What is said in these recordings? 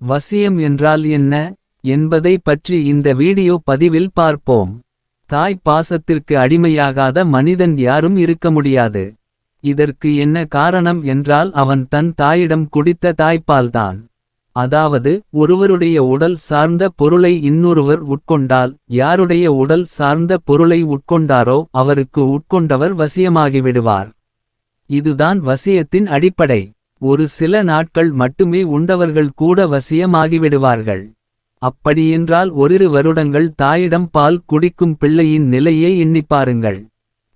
வசியம் என்றால் என்ன என்பதை பற்றி இந்த வீடியோ பதிவில் பார்ப்போம். தாய் பாசத்திற்கு அடிமையாகாத மனிதன் யாரும் இருக்க முடியாது. இதற்கு என்ன காரணம் என்றால் அவன் தன் தாயிடம் குடித்த தாய்ப்பால்தான். அதாவது ஒருவருடைய உடல் சார்ந்த பொருளை இன்னொருவர் உட்கொண்டால் யாருடைய உடல் சார்ந்த பொருளை உட்கொண்டாரோ அவருக்கு உட்கொண்டவர் வசியமாகிவிடுவார். இதுதான் வசியத்தின் அடிப்படை. ஒரு சில நாட்கள் மட்டுமே உண்டவர்கள் கூட வசியமாகிவிடுவார்கள். அப்படியென்றால் ஓரிரு வருடங்கள் தாயிடம் பால் குடிக்கும் பிள்ளையின் நிலையை எண்ணிப்பாருங்கள்.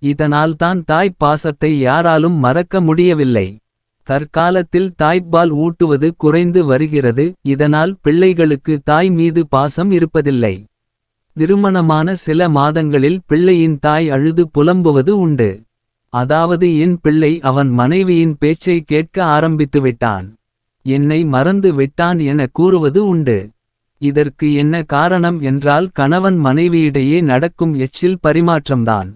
இதனால்தான் தாய் பாசத்தை யாராலும் மறக்க முடியவில்லை. தற்காலத்தில் தாய்ப்பால் ஊட்டுவது குறைந்து வருகிறது. இதனால் பிள்ளைகளுக்கு தாய் மீது பாசம் இருப்பதில்லை. திருமணமான சில மாதங்களில் பிள்ளையின் தாய் அழுது புலம்புவது உண்டு. அதாவது என் பிள்ளை அவன் மனைவியின் பேச்சை கேட்க ஆரம்பித்துவிட்டான், என்னை மறந்து விட்டான் என கூறுவது உண்டு. இதற்கு என்ன காரணம் என்றால் கணவன் மனைவியிடையே நடக்கும் எச்சில் பரிமாற்றம்தான்.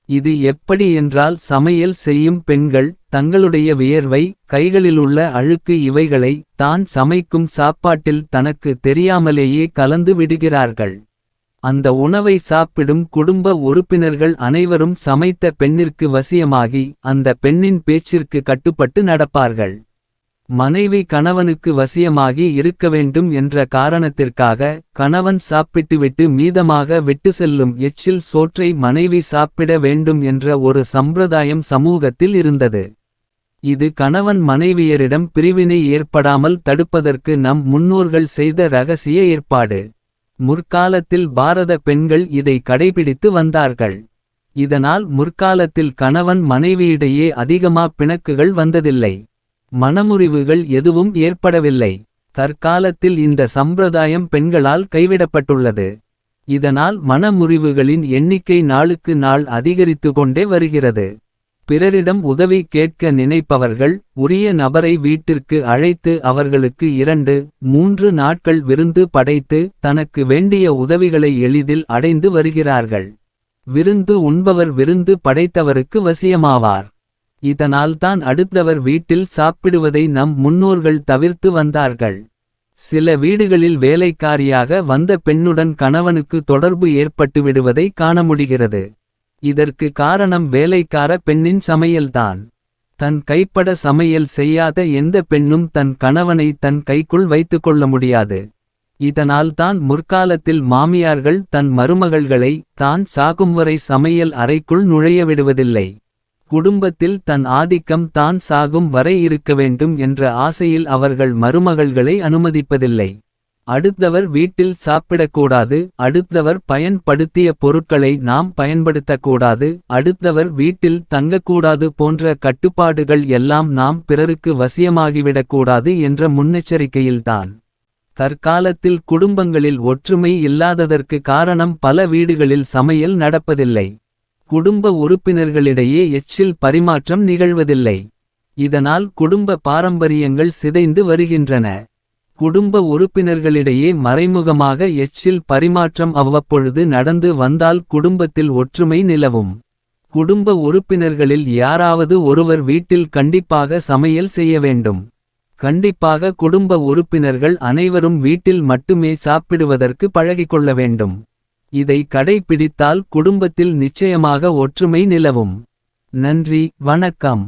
இது எப்படி என்றால் சமையல் செய்யும் பெண்கள் தங்களுடைய வியர்வை கைகளிலுள்ள அழுக்கு இவைகளை தான் சமைக்கும் சாப்பாட்டில் தனக்கு தெரியாமலேயே கலந்து விடுகிறார்கள். அந்த உணவை சாப்பிடும் குடும்ப உறுப்பினர்கள் அனைவரும் சமைத்த பெண்ணிற்கு வசியமாகி அந்த பெண்ணின் பேச்சிற்கு கட்டுப்பட்டு நடப்பார்கள். மனைவி கணவனுக்கு வசியமாகி இருக்க வேண்டும் என்ற காரணத்திற்காக கணவன் சாப்பிட்டுவிட்டு மீதமாக விட்டு செல்லும் எச்சில் சோற்றை மனைவி சாப்பிட வேண்டும் என்ற ஒரு சம்பிரதாயம் சமூகத்தில் இருந்தது. இது கணவன் மனைவியரிடம் பிரிவினை ஏற்படாமல் தடுப்பதற்கு நம் முன்னோர்கள் செய்த இரகசிய ஏற்பாடு. முற்காலத்தில் பாரத பெண்கள் இதை கடைபிடித்து வந்தார்கள். இதனால் முற்காலத்தில் கணவன் மனைவியிடையே அதிகமா பிணக்குகள் வந்ததில்லை. மனமுறிவுகள் எதுவும் ஏற்படவில்லை. தற்காலத்தில் இந்த சம்பிரதாயம் பெண்களால் கைவிடப்பட்டுள்ளது. இதனால் மனமுறிவுகளின் எண்ணிக்கை நாளுக்கு நாள் அதிகரித்து கொண்டே வருகிறது. பிறரிடம் உதவி கேட்க நினைப்பவர்கள் உரிய நபரை வீட்டிற்கு அழைத்து அவர்களுக்கு 2-3 நாட்கள் விருந்து படைத்து தனக்கு வேண்டிய உதவிகளை எளிதில் அடைந்து வருகிறார்கள். விருந்து உண்பவர் விருந்து படைத்தவருக்கு வசியமாவார். இதனால்தான் அடுத்தவர் வீட்டில் சாப்பிடுவதை நம் முன்னோர்கள் தவிர்த்து வந்தார்கள். சில வீடுகளில் வேலைக்காரியாக வந்த பெண்ணுடன் கணவனுக்கு தொடர்பு ஏற்பட்டுவிடுவதை காண முடிகிறது. இதற்கு காரணம் வேலைக்கார பெண்ணின் சமையல்தான். தன் கைப்பட சமையல் செய்யாத எந்த பெண்ணும் தன் கணவனை தன் கைக்குள் வைத்துக்கொள்ள முடியாது. இதனால்தான் முற்காலத்தில் மாமியார்கள் தன் மருமகள்களை தான் சாகும் வரை சமையல் அறைக்குள் நுழைய விடுவதில்லை. குடும்பத்தில் தன் ஆதிக்கம் தான் சாகும் வரை இருக்க வேண்டும் என்ற ஆசையில் அவர்கள் மருமகள்களை அனுமதிப்பதில்லை. அடுத்தவர் வீட்டில் சாப்பிடக்கூடாது, அடுத்தவர் பயன்படுத்திய பொருட்களை நாம் பயன்படுத்தக்கூடாது, அடுத்தவர் வீட்டில் தங்கக்கூடாது போன்ற கட்டுப்பாடுகள் எல்லாம் நாம் பிறருக்கு வசியமாகிவிடக்கூடாது என்ற முன்னெச்சரிக்கையில்தான். தற்காலத்தில் குடும்பங்களில் ஒற்றுமை இல்லாததற்கு காரணம் பல வீடுகளில் சமையல் நடப்பதில்லை. குடும்ப உறுப்பினர்களிடையே எச்சில் பரிமாற்றம் நிகழ்வதில்லை. இதனால் குடும்ப பாரம்பரியங்கள் சிதைந்து வருகின்றன. குடும்ப உறுப்பினர்களிடையே மறைமுகமாக எச்சில் பரிமாற்றம் அவ்வப்பொழுது நடந்து வந்தால் குடும்பத்தில் ஒற்றுமை நிலவும். குடும்ப உறுப்பினர்களில் யாராவது ஒருவர் வீட்டில் கண்டிப்பாக சமையல் செய்ய வேண்டும். கண்டிப்பாக குடும்ப உறுப்பினர்கள் அனைவரும் வீட்டில் மட்டுமே சாப்பிடுவதற்கு பழகிக்கொள்ள வேண்டும். இதை கடைபிடித்தால் குடும்பத்தில் நிச்சயமாக ஒற்றுமை நிலவும். நன்றி, வணக்கம்.